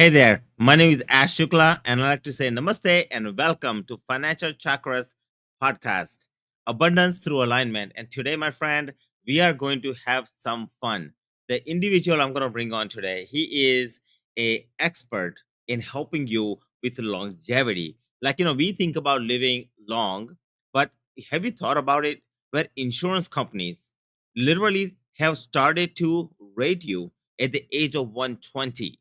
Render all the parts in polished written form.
Hey there, my name is Ash Shukla, and I'd like to say namaste and welcome to Financial Chakras podcast, Abundance through Alignment. And today, my friend, we are going to have some fun. The individual I'm going to bring on today, he is a expert in helping you with longevity. We think about living long, but have you thought about it? Where insurance companies literally have started to rate you at the age of 120,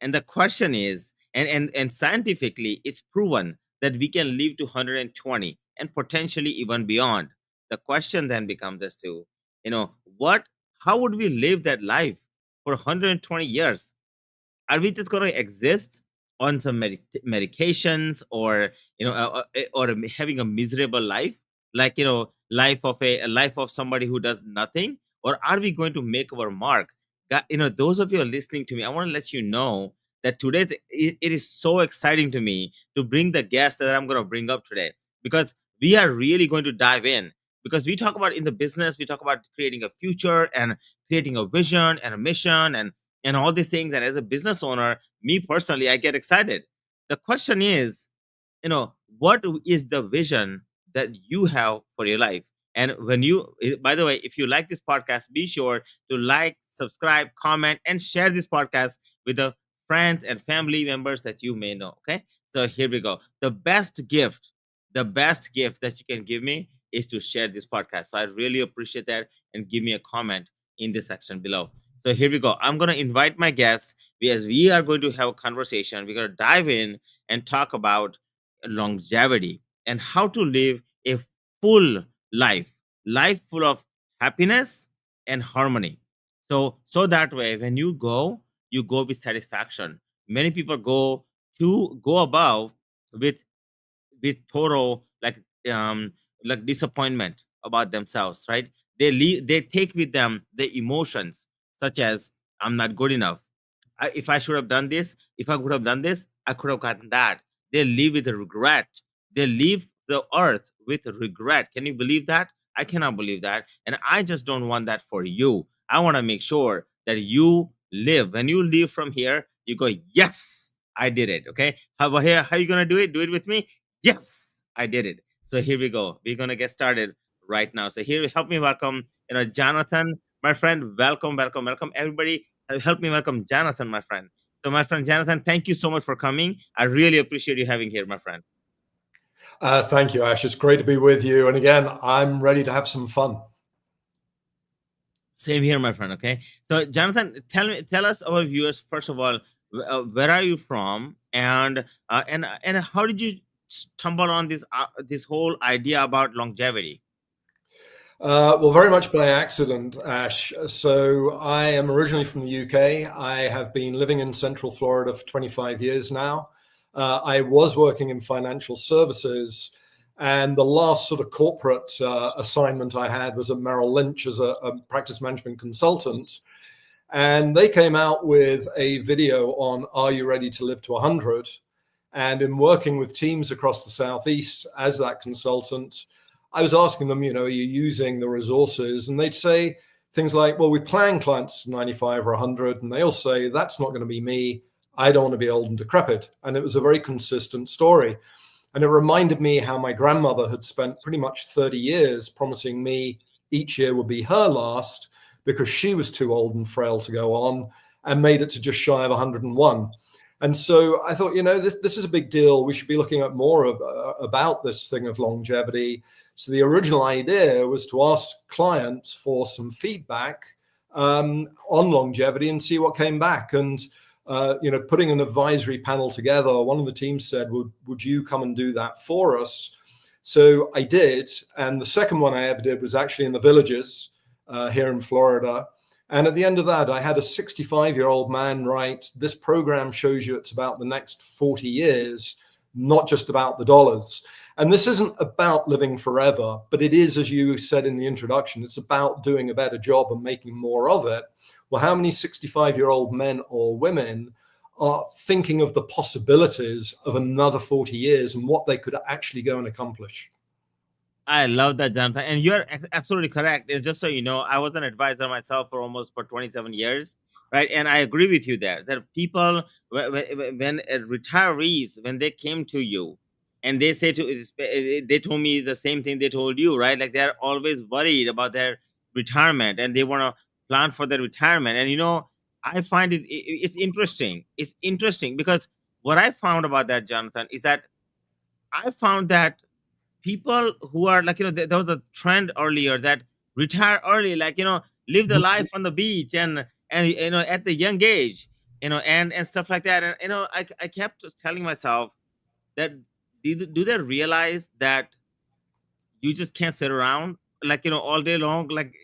and the question is, and scientifically, it's proven that we can live to 120 and potentially even beyond. The question then becomes as to, what, how would we live that life for 120 years? Are we just going to exist on some medications, or having a miserable life, life of a life of somebody who does nothing? Or are we going to make our mark? Those of you who are listening to me, I want to let you know that it is so exciting to me to bring the guest that I'm going to bring up today, because we are really going to dive in. Because we talk about, in the business, we talk about creating a future and creating a vision and a mission and all these things. And as a business owner, me personally, I get excited. The question is, what is the vision that you have for your life? And by the way, if you like this podcast, be sure to like, subscribe, comment, and share this podcast with the friends and family members that you may know. Okay, so here we go. The best gift that you can give me is to share this podcast. So I really appreciate that, and give me a comment in the section below. So here we go. I'm going to invite my guests, because we are going to have a conversation. We're going to dive in and talk about longevity and how to live a full life full of happiness and harmony. So that way, when you go with satisfaction. Many people go above with total, like disappointment about themselves, right? They take with them the emotions, such as, I'm not good enough. If I should have done this, if I could have done this, I could have gotten that. They live with regret. They leave the earth with regret. Can you believe that? I cannot believe that. And I just don't want that for you. I want to make sure that you live. When you leave from here, you go, yes, I did it. Okay. How are you going to do it? Do it with me. Yes, I did it. So here we go. We're going to get started right now. So here, help me welcome, Jonathan, my friend. Welcome, welcome, welcome, everybody. Help me welcome Jonathan, my friend. So, my friend Jonathan, thank you so much for coming. I really appreciate you having here, my friend. Thank you, Ash. It's great to be with you. And again, I'm ready to have some fun. Same here, my friend. Okay. So, Jonathan, tell us, our viewers, first of all, where are you from, and how did you stumble on this whole idea about longevity? Well, very much by accident, Ash. So I am originally from the UK. I have been living in Central Florida for 25 years now. I was working in financial services, and the last sort of corporate assignment I had was at Merrill Lynch as a practice management consultant. And they came out with a video on Are You Ready to Live to 100? And in working with teams across the Southeast as that consultant, I was asking them, are you using the resources? And they'd say things like, well, we plan clients to 95 or 100. And they'll say, that's not going to be me. I don't want to be old and decrepit. And it was a very consistent story. And it reminded me how my grandmother had spent pretty much 30 years promising me each year would be her last, because she was too old and frail to go on, and made it to just shy of 101. And so I thought, this is a big deal. We should be looking at more about this thing of longevity. So the original idea was to ask clients for some feedback on longevity and see what came back. And putting an advisory panel together, one of the teams said, would you come and do that for us? So I did. And the second one I ever did was actually in the Villages here in Florida. And at the end of that, I had a 65-year-old man write, this program shows you it's about the next 40 years, not just about the dollars. And this isn't about living forever, but it is, as you said in the introduction, it's about doing a better job and making more of it. Well, how many 65-year-old men or women are thinking of the possibilities of another 40 years and what they could actually go and accomplish? I love that, Jonathan, and you're absolutely correct. And just so you know, I was an advisor myself for 27 years. right? And I agree with you there that people, when retirees, when they came to you and they say to, they told me the same thing they told you, right? Like they're always worried about their retirement and they want to plan for their retirement. And I find it's interesting. It's interesting because what I found about that, Jonathan, is that I found that people who are like, there was a trend earlier that retire early, like, live the life on the beach and at the young age, and stuff like that. And I kept telling myself that, do they realize that you just can't sit around, like, all day long, like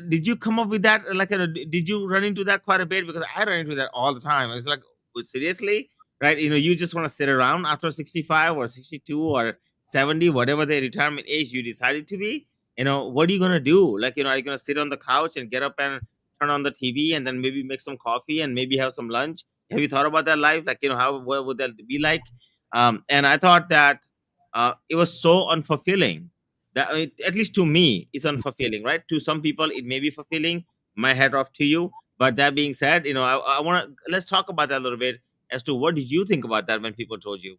did you come up with that, like, did you run into that quite a bit? Because I run into that all the time. It's like, seriously, right? You just want to sit around after 65 or 62 or 70, whatever the retirement age you decided to be. What are you going to do? Like, are you going to sit on the couch and get up and turn on the TV and then maybe make some coffee and maybe have some lunch? Have you thought about that life? Like, how, what would that be like? And I thought that it was so unfulfilling that, at least to me, it's unfulfilling, right? To some people it may be fulfilling. My head off to you. But that being said, I want to, let's talk about that a little bit, as to what did you think about that when people told you?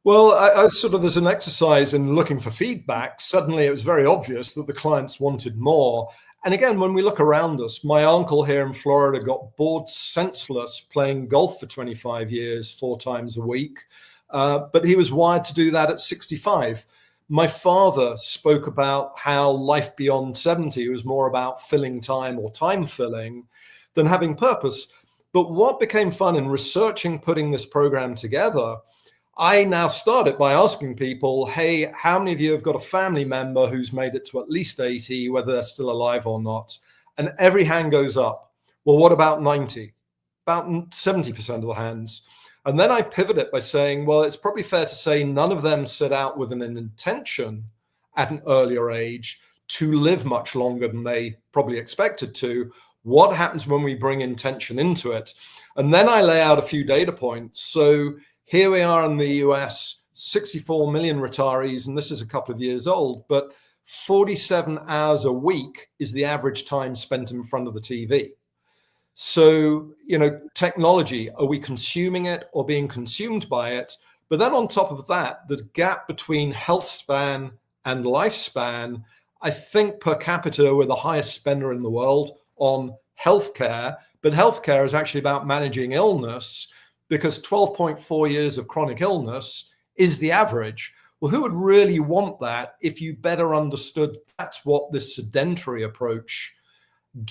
Well, I sort of, as an exercise in looking for feedback, suddenly it was very obvious that the clients wanted more. And again, when we look around us, my uncle here in Florida got bored senseless playing golf for 25 years, 4 times a week. But he was wired to do that at 65. My father spoke about how life beyond 70 was more about filling time or time filling than having purpose. But what became fun in researching, putting this program together, I now started by asking people, hey, how many of you have got a family member who's made it to at least 80, whether they're still alive or not? And every hand goes up. Well, what about 90? About 70% of the hands. And then I pivot it by saying, well, it's probably fair to say none of them set out with an intention at an earlier age to live much longer than they probably expected to. What happens when we bring intention into it? And then I lay out a few data points. So here we are in the US, 64 million retirees, and this is a couple of years old, but 47 hours a week is the average time spent in front of the TV. So, technology, are we consuming it or being consumed by it? But then on top of that, the gap between health span and lifespan, I think per capita we're the highest spender in the world on healthcare, but healthcare is actually about managing illness, because 12.4 years of chronic illness is the average. Well, who would really want that if you better understood that's what this sedentary approach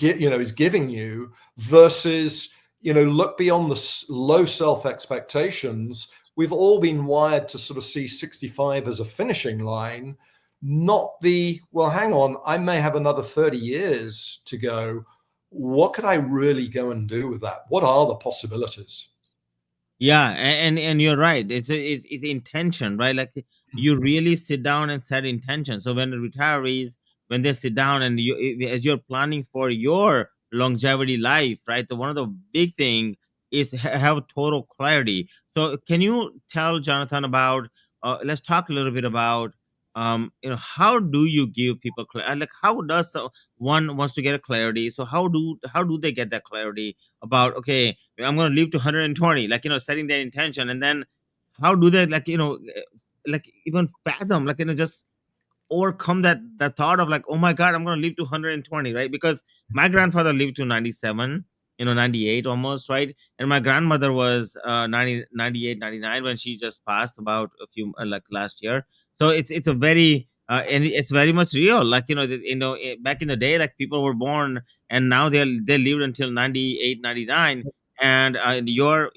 is giving you, versus, look beyond the low self-expectations. We've all been wired to sort of see 65 as a finishing line, not the, well, hang on, I may have another 30 years to go. What could I really go and do with that? What are the possibilities? Yeah, and you're right. It's the intention, right? Like, you really sit down and set intention. So when the retirees, when they sit down and as you're planning for your longevity life, right? The one of the big thing is have total clarity. So can you tell Jonathan about? Let's talk a little bit about, how do you give people clarity? Like, how does one wants to get a clarity? So how do they get that clarity about, okay, I'm going to live to 120, like, setting their intention, and then how do they, like, like, even fathom, like, just overcome that thought of, like, oh my god, I'm going to live to 120, right? Because my grandfather lived to 97, 98 almost, right? And my grandmother was 90, 98, 99 when she just passed about a few, like, last year. So it's a very and it's very much real, like, back in the day, like, people were born and now they lived until 98, 99, and your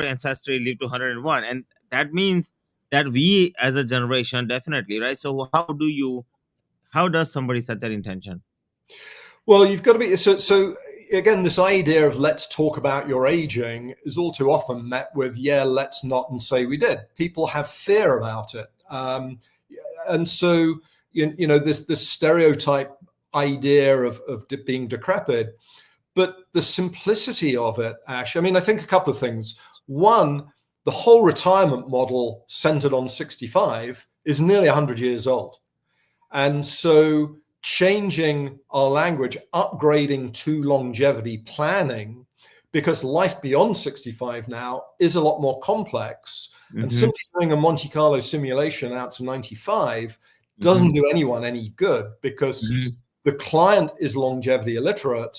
ancestry lived to 101, and that means that we as a generation, definitely, right? So how does somebody set their intention? Well, you've got to be so again, this idea of let's talk about your aging is all too often met with, yeah, let's not, and say we did. People have fear about it. And so, this stereotype idea of being decrepit, but the simplicity of it, Ash, I mean, I think a couple of things. One, the whole retirement model centered on 65 is nearly 100 years old. And so changing our language, upgrading to longevity planning, because life beyond 65 now is a lot more complex. And Mm-hmm. simply doing a Monte Carlo simulation out to 95 Mm-hmm. doesn't do anyone any good, because Mm-hmm. the client is longevity illiterate.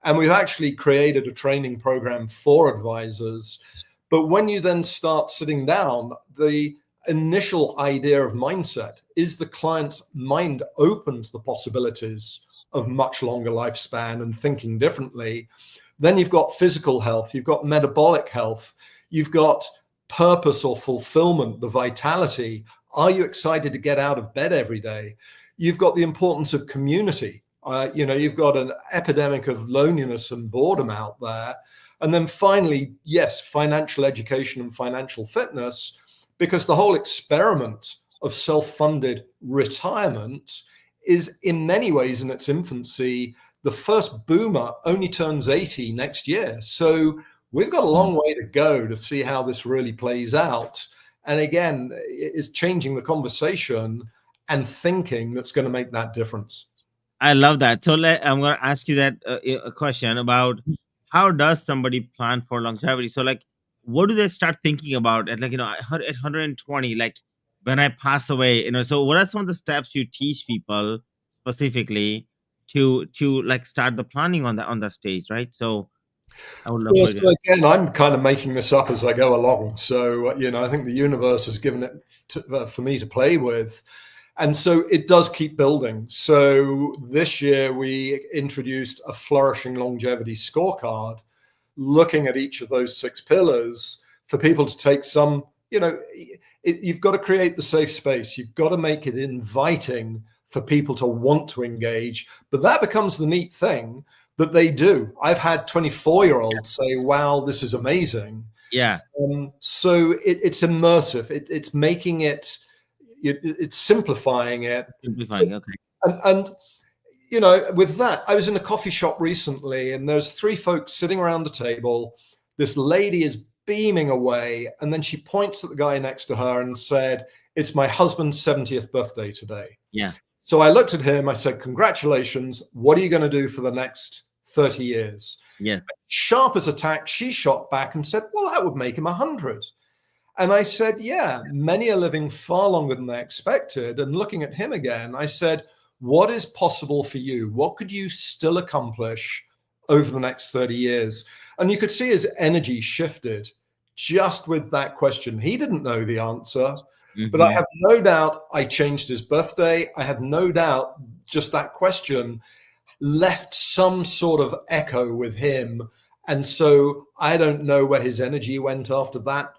And we've actually created a training program for advisors. But when you then start sitting down, the initial idea of mindset is the client's mind open to the possibilities of much longer lifespan and thinking differently. Then you've got physical health, you've got metabolic health, you've got purpose or fulfillment, the vitality. Are you excited to get out of bed every day? You've got the importance of community. You've got an epidemic of loneliness and boredom out there. And then finally, yes, financial education and financial fitness, because the whole experiment of self-funded retirement is in many ways in its infancy. The first boomer only turns 80 next year. So we've got a long way to go to see how this really plays out. And again, it's changing the conversation and thinking that's going to make that difference. I love that. So I'm going to ask you that a question about how does somebody plan for longevity? So like, what do they start thinking about at like, at 120, like when I pass away, so what are some of the steps you teach people specifically to like start the planning on that stage, right? So I would love Well, for you. so again, I'm kind of making this up as I go along. So, I think the universe has given it for me to play with. And so it does keep building. So this year we introduced a flourishing longevity scorecard, looking at each of those 6 pillars for people to take some, you've got to create the safe space. You've got to make it inviting for people to want to engage. But that becomes the neat thing that they do. I've had 24-year-olds say, wow, this is amazing. Yeah. So it's immersive. It's making it, it's simplifying it. Simplifying. Okay. And with that, I was in a coffee shop recently, and there's 3 folks sitting around the table. This lady is beaming away, and then she points at the guy next to her and said, "It's my husband's 70th birthday today." Yeah. So I looked at him, I said, "Congratulations. What are you going to do for the next 30 years?" Yes. Sharp as a tack, she shot back and said, "Well, that would make him 100. And I said, "Yeah, many are living far longer than they expected." And looking at him again, I said, "What is possible for you? What could you still accomplish over the next 30 years?" And you could see his energy shifted just with that question. He didn't know the answer, but I have no doubt I changed his birthday. I have no doubt just that question left some sort of echo with him. And so I don't know where his energy went after that.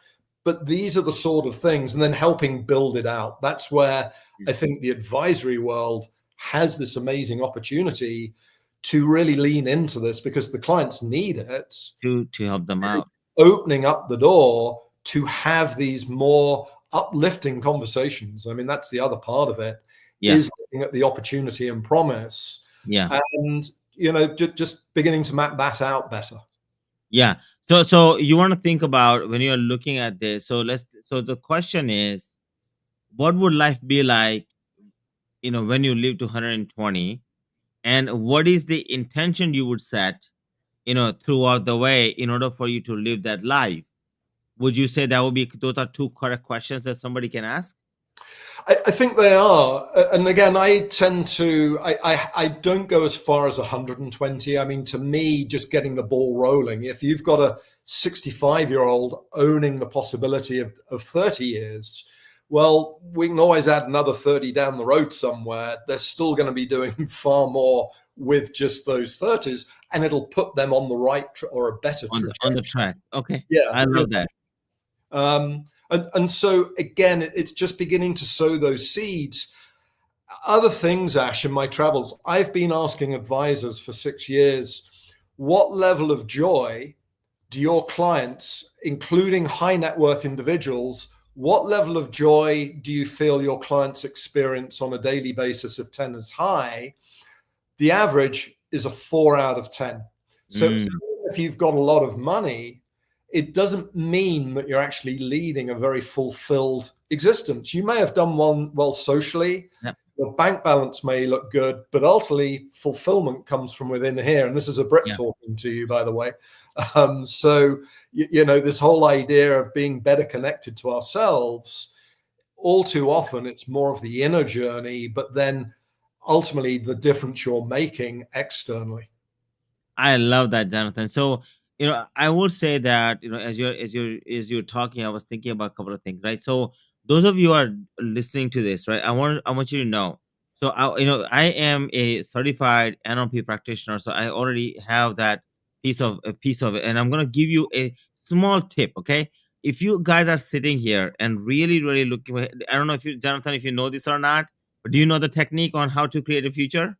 But these are the sort of things, and then helping build it out. That's where I think the advisory world has this amazing opportunity to really lean into this, because the clients need it To help them out. opening up the door to have these more uplifting conversations. I mean, that's the other part of it, is looking at the opportunity and promise. Yeah. And, just beginning to map that out better. Yeah. So you want to think about when you're looking at this. So the question is, what would life be like, when you live to 120, and what is the intention you would set, throughout the way in order for you to live that life? Would you say that would be, those are 2 correct questions that somebody can ask? I think they are. And again, I tend to, I don't go as far as 120. I mean, to me, just getting the ball rolling, if you've got a 65-year-old owning the possibility of 30 years, well, we can always add another 30 down the road somewhere. They're still going to be doing far more with just those 30s, and it'll put them on the right or a better trajectory. On the track. Okay. Yeah. I love that. And so again, it's just beginning to sow those seeds. Other things, Ash, in my travels, I've been asking advisors for 6 years, what level of joy do your clients, including high net worth individuals, what level of joy do you feel your clients experience on a daily basis if 10 is high? The average is a 4 out of 10. So if you've got a lot of money, it doesn't mean that you're actually leading a very fulfilled existence. You may have done one well socially, but your bank balance may look good, but ultimately fulfillment comes from within here. And this is a Brit Yeah. talking to you, by the way. So, this whole idea of being better connected to ourselves, all too often, it's more of the inner journey, but then ultimately the difference you're making externally. I love that, Jonathan. So, I would say that, as you're talking, I was thinking about a couple of things, right? So, those of you who are listening to this, right? I want you to know. So, I am a certified NLP practitioner, so I already have that piece of it, and I'm gonna give you a small tip, okay? If you guys are sitting here and really, really looking, I don't know if you, Jonathan, if you know this or not, but do you know the technique on how to create a future?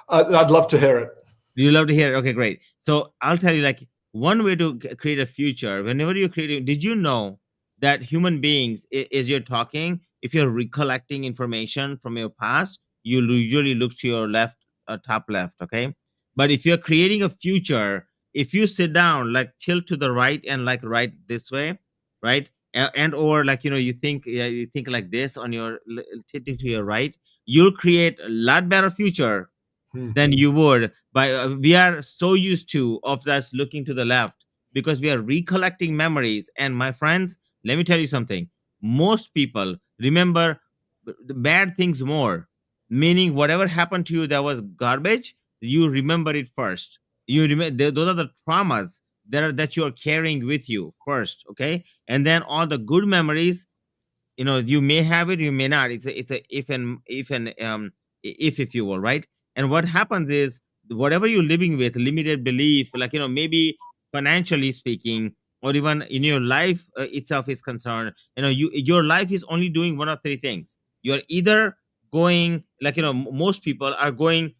I'd love to hear it. You love to hear it. Okay, great. So I'll tell you, like, one way to create a future. Whenever you're creating, did you know that human beings, as you're talking, if you're recollecting information from your past, you usually look to your left, top left. Okay, but if you're creating a future, if you sit down, like tilt to the right and like right this way, right, and or like you think, yeah, you think like this on your tilting to your right, you'll create a lot better future Hmm. than you would by we are so used to of us looking to the left because we are recollecting memories. And my friends, let me tell you something, most people remember the bad things more, meaning whatever happened to you that was garbage, you remember it first. You remember those are the traumas that you are carrying with you first, okay? And then all the good memories, you may have it, you may not. It's a if you will, right? And what happens is, whatever you're living with limited belief, like maybe financially speaking, or even in your life itself is concerned, your life is only doing one of three things. You're either going, like most people are going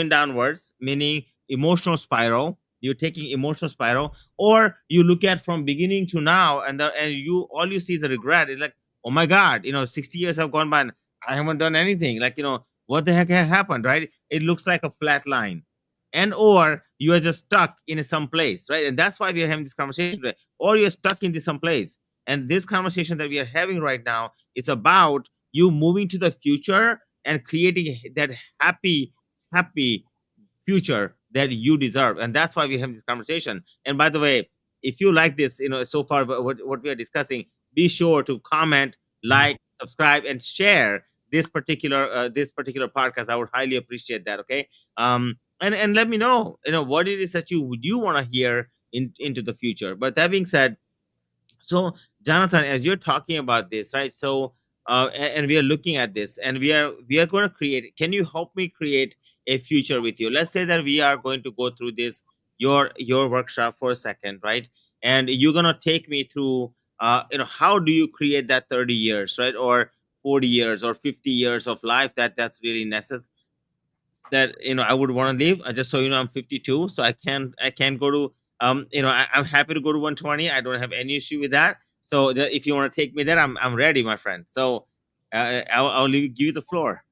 downwards, meaning emotional spiral. You're taking emotional spiral, or you look at from beginning to now, and you all you see is a regret. It's like, oh my god, 60 years have gone by and I haven't done anything. Like, what the heck happened, right? It looks like a flat line. And or you are just stuck in some place, right? And that's why we are having this conversation today. Or you're stuck in this some place. And this conversation that we are having right now is about you moving to the future and creating that happy future that you deserve. And that's why we're having this conversation. And by the way, if you like this, so far what we are discussing, be sure to comment, like, subscribe, and share this particular podcast. I would highly appreciate that. Okay. And let me know, what it is that you want to hear into the future. But that being said, so, Jonathan, as you're talking about this, right? So, and we are looking at this, and we are going to create. Can you help me create a future with you? Let's say that we are going to go through this your workshop for a second, right? And you're going to take me through, how do you create that 30 years, right, or 40 years or 50 years of life that's really necessary, that I would want to live. Just so you know, I'm 52, so I can go to I'm happy to go to 120. I don't have any issue with that. So if you want to take me there, I'm ready, my friend. So I'll give you the floor.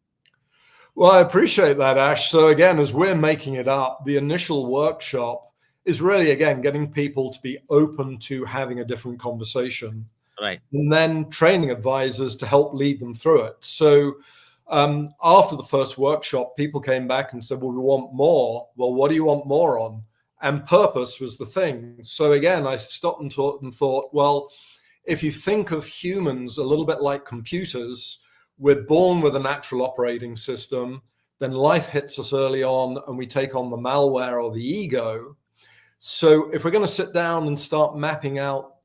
Well, I appreciate that, Ash. So, again, as we're making it up, the initial workshop is really, again, getting people to be open to having a different conversation Right. and then training advisors to help lead them through it. So, after the first workshop, people came back and said, well, we want more. Well, what do you want more on? And purpose was the thing. So, again, I stopped and thought, well, if you think of humans a little bit like computers, we're born with a natural operating system, then life hits us early on and we take on the malware or the ego. So if we're going to sit down and start mapping out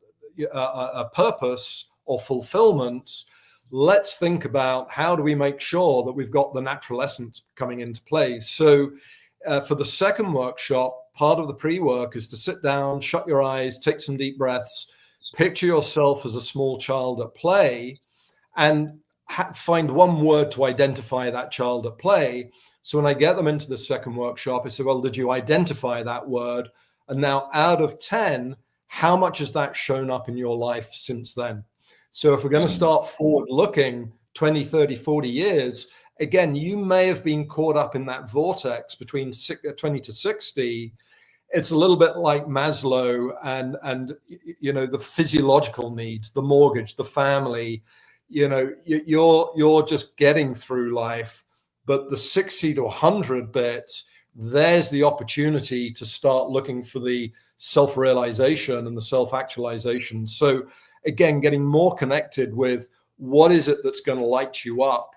a purpose or fulfillment, let's think about how do we make sure that we've got the natural essence coming into play. So for the second workshop, part of the pre-work is to sit down, shut your eyes, take some deep breaths, picture yourself as a small child at play, and find one word to identify that child at play. So when I get them into the second workshop, I say, well, did you identify that word? And now out of 10, how much has that shown up in your life since then? So if we're going to start forward looking 20, 30, 40 years, again, you may have been caught up in that vortex between 20 to 60. It's a little bit like Maslow and the physiological needs, the mortgage, the family. you're just getting through life. But the 60 to 100 bit, there's the opportunity to start looking for the self-realization and the self-actualization. So again, getting more connected with what is it that's going to light you up,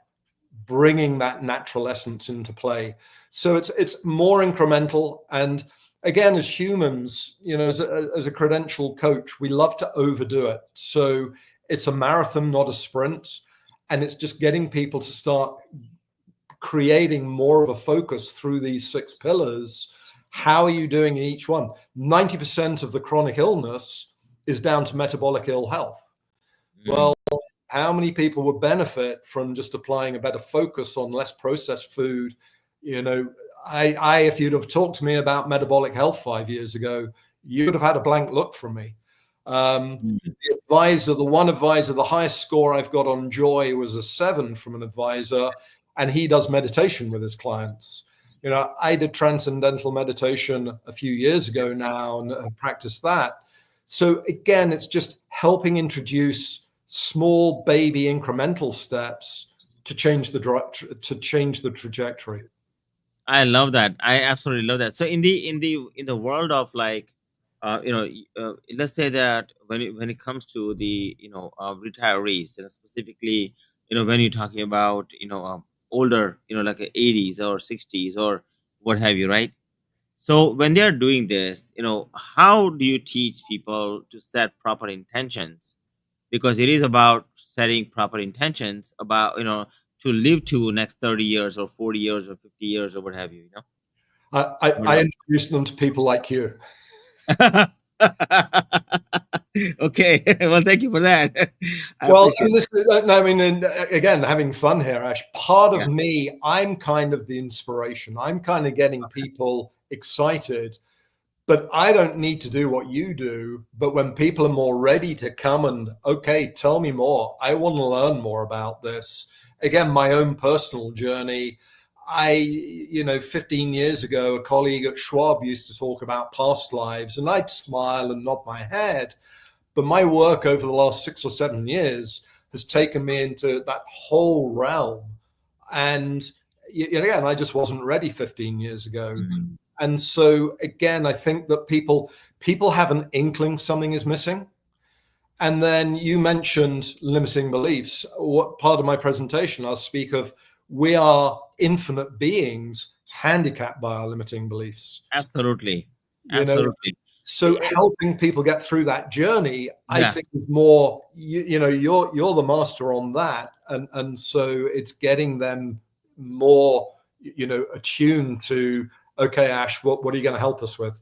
bringing that natural essence into play. So it's more incremental. And again, as humans, as a credentialed coach, we love to overdo it. So it's a marathon, not a sprint. And it's just getting people to start creating more of a focus through these 6 pillars. How are you doing in each one? 90% of the chronic illness is down to metabolic ill health. Well, how many people would benefit from just applying a better focus on less processed food? If you'd have talked to me about metabolic health 5 years ago, you would have had a blank look from me. The one advisor, the highest score I've got on joy was a 7 from an advisor, and he does meditation with his clients. I did transcendental meditation a few years ago now and have practiced that. So again, it's just helping introduce small baby incremental steps to change the trajectory. I love that. I absolutely love that. So in the world of like, let's say that when it comes to the retirees, and specifically, when you're talking about older, like 80s or 60s or what have you, right? So when they are doing this, how do you teach people to set proper intentions? Because it is about setting proper intentions about to live to next 30 years or 40 years or 50 years or what have you. I introduce them to people like you. Okay. Well, thank you for that. I Well, appreciate and again, having fun here, Ash. Part it. of me, I'm kind of the inspiration. I'm kind of getting people excited, but I don't need to do what you do. But when people are more ready to come and, okay, tell me more, I want to learn more about this. Again, my own personal journey. 15 years ago, a colleague at Schwab used to talk about past lives, and I'd smile and nod my head. But my work over the last 6 or 7 years has taken me into that whole realm. And again, I just wasn't ready 15 years ago. Mhm. And so again, I think that people have an inkling something is missing. And then you mentioned limiting beliefs. What part of my presentation I'll speak of, we are infinite beings handicapped by our limiting beliefs. Absolutely. You know, Absolutely. so helping people get through that journey, I Yeah. think is more, you're the master on that. And so it's getting them more, attuned to, okay, Ash, what are you going to help us with?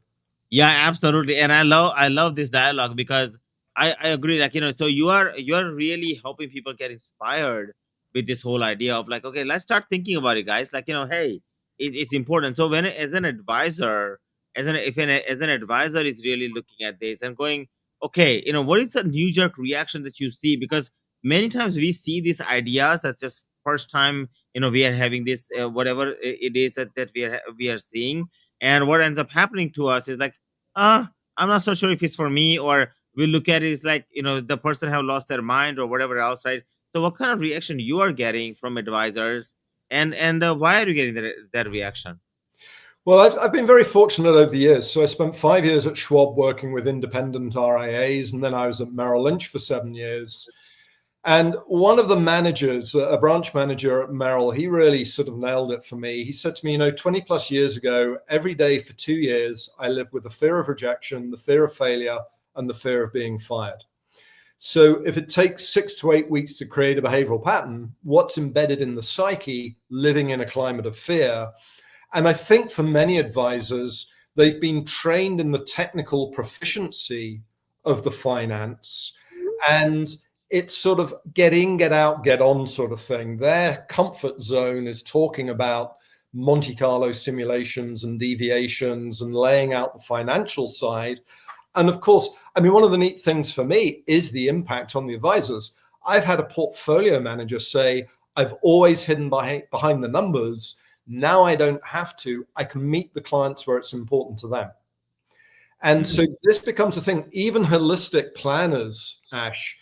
Yeah, absolutely. And I love this dialogue because I agree. Like, so you are really helping people get inspired with this whole idea of like, okay, let's start thinking about it, guys. Like, hey, it's important. So when as an advisor, as an advisor is really looking at this and going, okay, what is the knee jerk reaction that you see? Because many times we see these ideas that's just first time, we are having this whatever it is that we are seeing, and what ends up happening to us is like, I'm not so sure if it's for me, or we look at it as like, the person have lost their mind or whatever else, right? So what kind of reaction you are getting from advisors, and why are you getting that reaction? Well, I've been very fortunate over the years. So I spent 5 years at Schwab working with independent RIAs, and then I was at Merrill Lynch for 7 years. And one of the managers, a branch manager at Merrill, he really sort of nailed it for me. He said to me, 20 plus years ago, every day for 2 years, I lived with the fear of rejection, the fear of failure, and the fear of being fired. So if it takes 6 to 8 weeks to create a behavioral pattern, what's embedded in the psyche living in a climate of fear? And I think for many advisors, they've been trained in the technical proficiency of the finance, and it's sort of get in, get out, get on sort of thing. Their comfort zone is talking about Monte Carlo simulations and deviations and laying out the financial side. And of course, I mean, one of the neat things for me is the impact on the advisors. I've had a portfolio manager say, I've always hidden behind the numbers. Now I don't have to. I can meet the clients where it's important to them. And so this becomes a thing. Even holistic planners, Ash,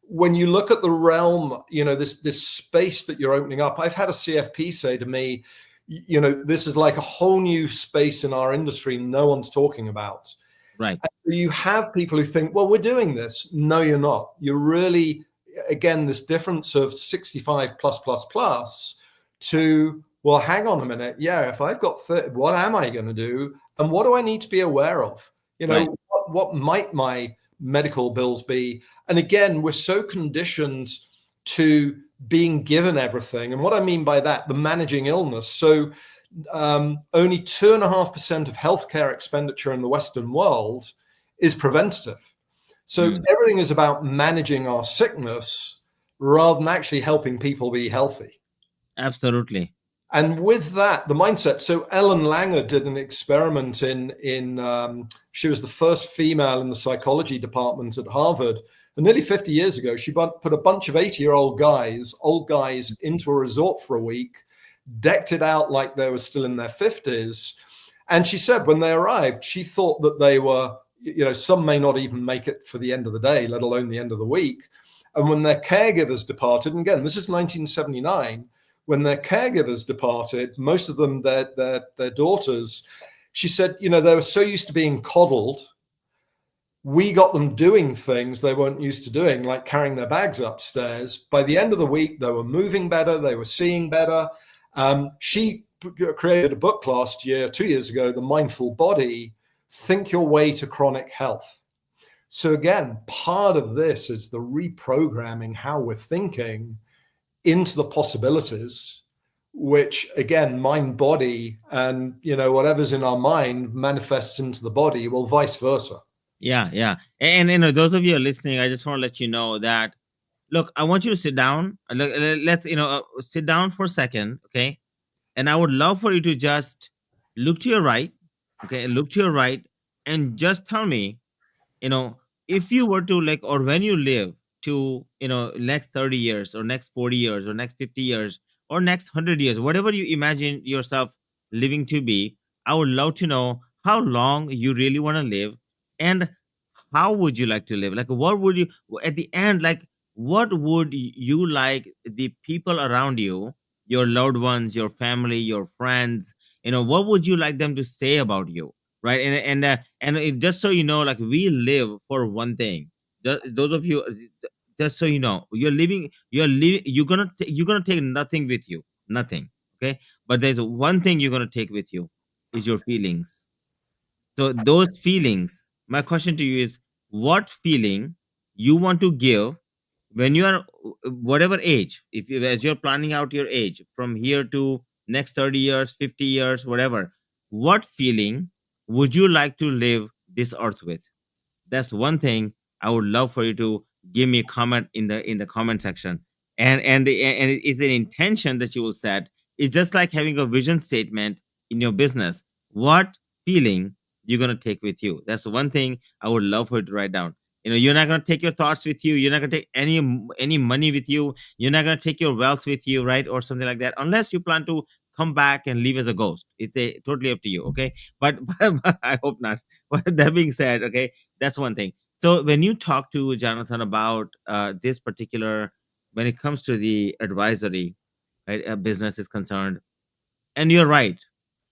when you look at the realm, this space that you're opening up, I've had a CFP say to me, this is like a whole new space in our industry no one's talking about. Right. And you have people who think, well, we're doing this. No, you're not. You're really, again, this difference of 65 plus plus plus to, well, hang on a minute. Yeah, if I've got 30, what am I going to do? And what do I need to be aware of? Right. What might my medical bills be? And again, we're so conditioned to being given everything. And what I mean by that, the managing illness. So only 2.5% of healthcare expenditure in the Western world is preventative. So everything is about managing our sickness rather than actually helping people be healthy. Absolutely. And with that, the mindset. So Ellen Langer did an experiment in she was the first female in the psychology department at Harvard. And nearly 50 years ago, she put a bunch of 80-year-old old guys, into a resort for a week, decked it out like they were still in their 50s. And she said when they arrived, she thought that they were, some may not even make it for the end of the day, let alone the end of the week. And when their caregivers departed, and again, this is 1979, when their caregivers departed, most of them, their daughters, she said, they were so used to being coddled. We got them doing things they weren't used to doing, like carrying their bags upstairs. By the end of the week, they were moving better. They were seeing better. She created a book last year, 2 years ago, The Mindful Body, Think Your Way to Chronic Health. So again, part of this is the reprogramming how we're thinking into the possibilities, which again, mind, body, and whatever's in our mind manifests into the body, well, vice versa. Yeah, yeah. And those of you who are listening, I just want to let you know that, look, I want you to sit down. Let's sit down for a second, okay? And I would love for you to just look to your right, okay? Look to your right, and just tell me, if you were to, like, or when you live to, next 30 years or next 40 years or next 50 years or next 100 years, whatever you imagine yourself living to be, I would love to know how long you really want to live, and how would you like to live? Like, what would you, at the end, like, what would you like the people around you, your loved ones, your family, your friends, what would you like them to say about you? Right. Just so you know, like, we live for one thing. Those of you, just so you know, you're gonna take nothing with you, nothing. Okay. But there's one thing you're gonna take with you, is your feelings. So those feelings, my question to you is, what feeling you want to give when you are, whatever age, if you, as you're planning out your age from here to next 30 years, 50 years, whatever, what feeling would you like to live this earth with? That's one thing I would love for you to give me a comment in the comment section. And it is an intention that you will set. It's just like having a vision statement in your business. What feeling you're gonna take with you? That's one thing I would love for you to write down. You're not gonna take your thoughts with you. You're not gonna take any money with you. You're not gonna take your wealth with you, right, or something like that, unless you plan to come back and leave as a ghost. Totally up to you, okay? But I hope not. But that being said, okay, that's one thing. So when you talk to Jonathan about this particular, when it comes to the advisory, right, business is concerned, and you're right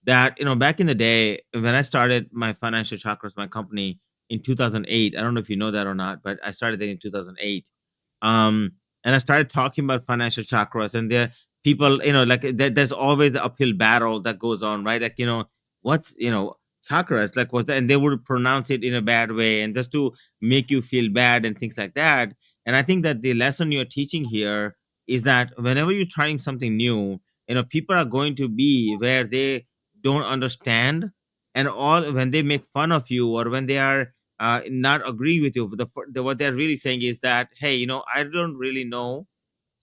that back in the day when I started my financial chakras, my company, in 2008. I don't know if you know that or not, but I started it in 2008. um and I started talking about financial chakras, and there people, like, there's always the uphill battle that goes on, right? Like, what's, chakras, like, what's that? And they would pronounce it in a bad way, and just to make you feel bad and things like that. And I think that the lesson you're teaching here is that whenever you're trying something new, people are going to be where they don't understand, and all, when they make fun of you, or when they are not agree with you, what they're really saying is that, hey, I don't really know,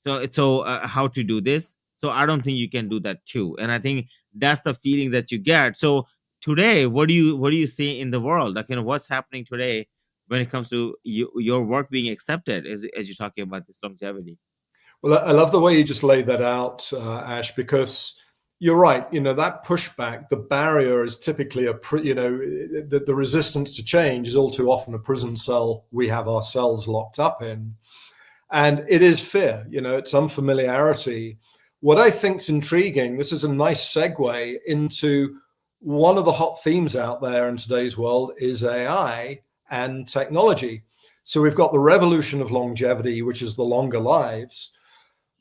how to do this, so I don't think you can do that too. And I think that's the feeling that you get. So today, what do you see in the world, like, what's happening today when it comes to your work being accepted, as you're talking about this longevity? Well, I love the way you just laid that out, Ash, because you're right. That pushback, the barrier is typically the resistance to change is all too often a prison cell we have ourselves locked up in. And it is fear, it's unfamiliarity. What I think is intriguing, this is a nice segue into one of the hot themes out there in today's world is AI and technology. So we've got the revolution of longevity, which is the longer lives.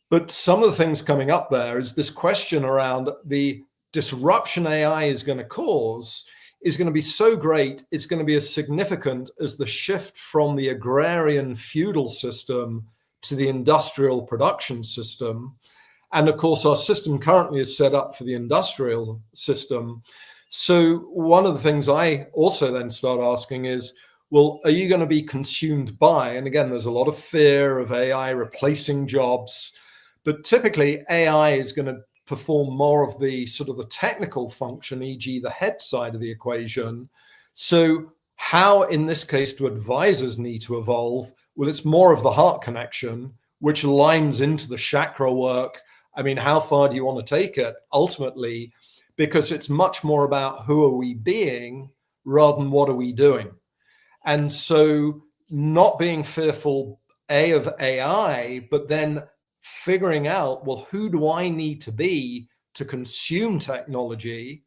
But some of the things coming up there is this question around the disruption AI is going to cause is going to be so great, it's going to be as significant as the shift from the agrarian feudal system to the industrial production system. And of course, our system currently is set up for the industrial system. So one of the things I also then start asking is, well, are you going to be consumed by, and again, there's a lot of fear of AI replacing jobs, but typically AI is going to perform more of the sort of the technical function, e.g. the head side of the equation. So how, in this case, do advisors need to evolve? Well, it's more of the heart connection, which aligns into the chakra work. I mean, how far do you want to take it ultimately? Because it's much more about who are we being rather than what are we doing. And so not being fearful, of AI, but then figuring out, well, who do I need to be to consume technology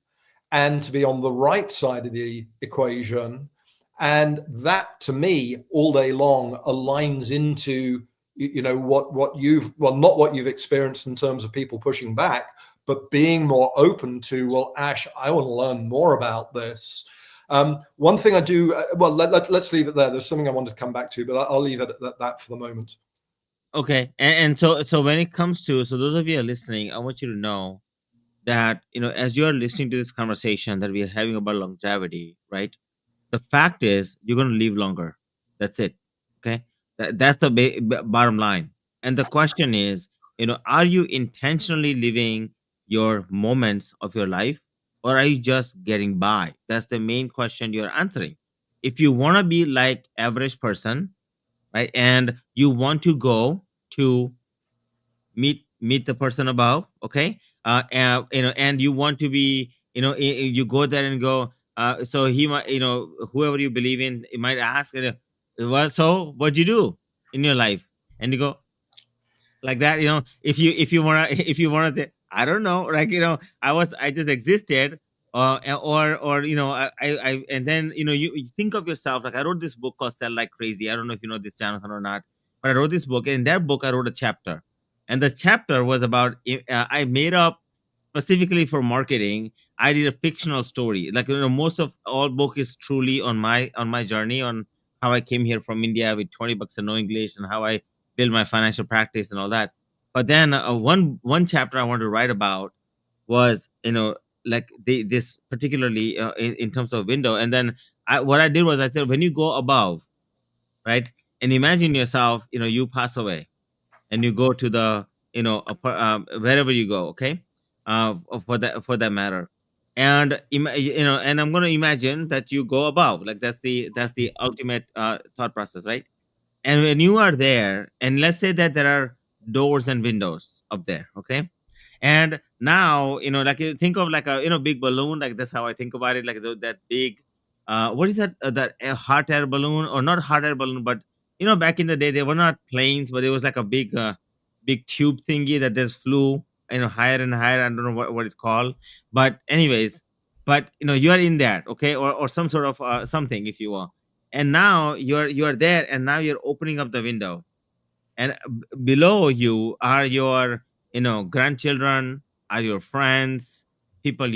and to be on the right side of the equation? And that, to me, all day long aligns into, what you've, well, not what you've experienced in terms of people pushing back, but being more open to, well, Ash, I want to learn more about this. One thing I do, let's leave it there. There's something I wanted to come back to, but I'll leave it at that for the moment. Okay, and so when it comes to, so those of you who are listening, I want you to know that, as you are listening to this conversation that we are having about longevity, right? The fact is you're going to live longer. That's it. Okay, that's the bottom line. And the question is, are you intentionally living your moments of your life, or are you just getting by? That's the main question you're answering. If you want to be like average person, right, and you want to go to meet the person above, okay, and you want to be, you go there and go, so he might, whoever you believe in, it might ask, well, so what'd you do in your life? And you go like that, if you want to if you want to say, I don't know, like, I just existed, or and then, you think of yourself, like, I wrote this book called Sell Like Crazy. I don't know if you know this, Jonathan, or not, but I wrote this book. In that book I wrote a chapter, and the chapter was about, I made up specifically for marketing. I did a fictional story, like, most of all book is truly on my journey, on how I came here from India with 20 bucks and no English, and how I build my financial practice and all that. But then, one chapter I wanted to write about was, like, this particularly, in terms of window. And then what I did was, I said, when you go above, right, and imagine yourself, you pass away, and you go to the, wherever you go, okay, for that matter. And and I'm going to imagine that you go above, like, that's the ultimate thought process, right? And when you are there, and let's say that there are doors and windows up there, okay, and now, like, you think of like a, big balloon, like, that's how I think about it, like, that big, what is that, that hot air balloon, or not hot air balloon, but, back in the day they were not planes, but it was like a big tube thingy that just flew, higher and higher. I don't know what it's called, but anyways, but, you are in that, okay, or some sort of, something, if you will. And now you are there, and now you're opening up the window, and below you are your, grandchildren, are your friends, people,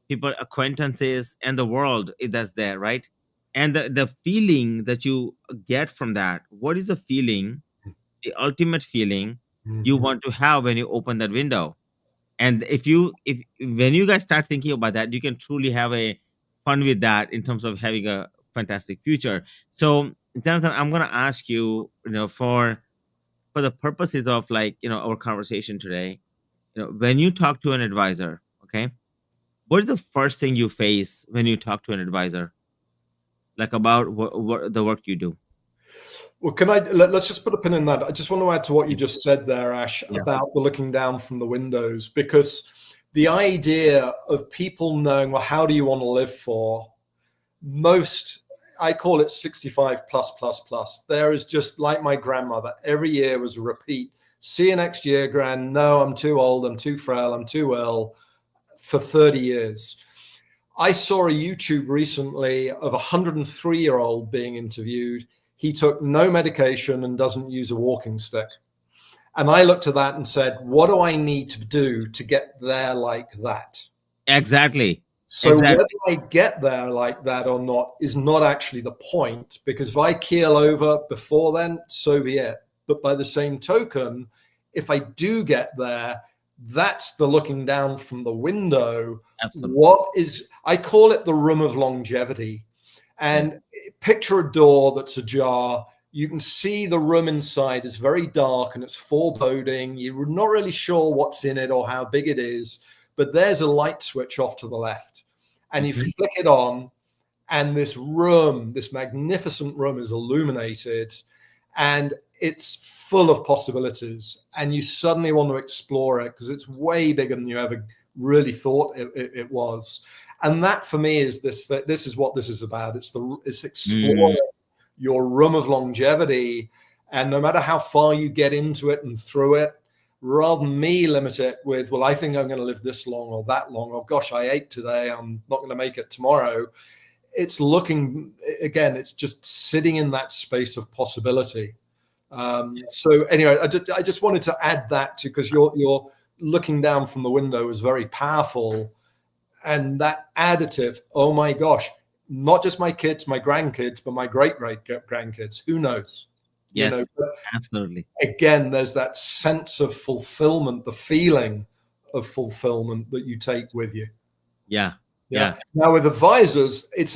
people, acquaintances, and the world, that's there, right? And the feeling that you get from that, what is the feeling, the ultimate feeling you Mhm. want to have when you open that window? And if when you guys start thinking about that, you can truly have a fun with that, in terms of having a fantastic future. So, Jonathan, I'm going to ask you, for the purposes of, like, our conversation today, when you talk to an advisor, okay, what is the first thing you face when you talk to an advisor, like, about what the work you do? Well, let's just put a pin in that. I just want to add to what you Yeah. just said there, Ash, Yeah. about the looking down from the windows, because the idea of people knowing, well, how do you want to live for most, I call it 65 plus plus plus. There is just like my grandmother. Every year was a repeat. See you next year, Gran. No, I'm too old. I'm too frail. I'm too ill. For 30 years. I saw a YouTube recently of a 103-year-old being interviewed. He took no medication and doesn't use a walking stick. And I looked at that and said, what do I need to do to get there like that? Exactly. So Exactly. whether I get there like that or not is not actually the point, because if I keel over before then, so be it. But by the same token, if I do get there, that's the looking down from the window. Absolutely. What is, I call it the room of longevity. Yeah. And picture a door that's ajar. You can see the room inside is very dark and it's foreboding. You're not really sure what's in it or how big it is, but there's a light switch off to the left and you Mhm. flick it on, and this room, this magnificent room, is illuminated and it's full of possibilities, and you suddenly want to explore it because it's way bigger than you ever really thought it was. And that for me is this is what this is about. It's Mm, exploring your room of longevity, and no matter how far you get into it and through it, rather than me limit it with, well, I think I'm going to live this long or that long, or gosh, I ate today, I'm not going to make it tomorrow. It's looking, again, it's just sitting in that space of possibility. So anyway, I just wanted to add that to, because you're looking down from the window is very powerful, and that additive. Oh my gosh, not just my kids, my grandkids, but my great great grandkids. Who knows? You know. yes, absolutely. Again, there's that sense of fulfillment, the feeling of fulfillment that you take with you. Yeah. Yeah. Yeah. Now with advisors, that's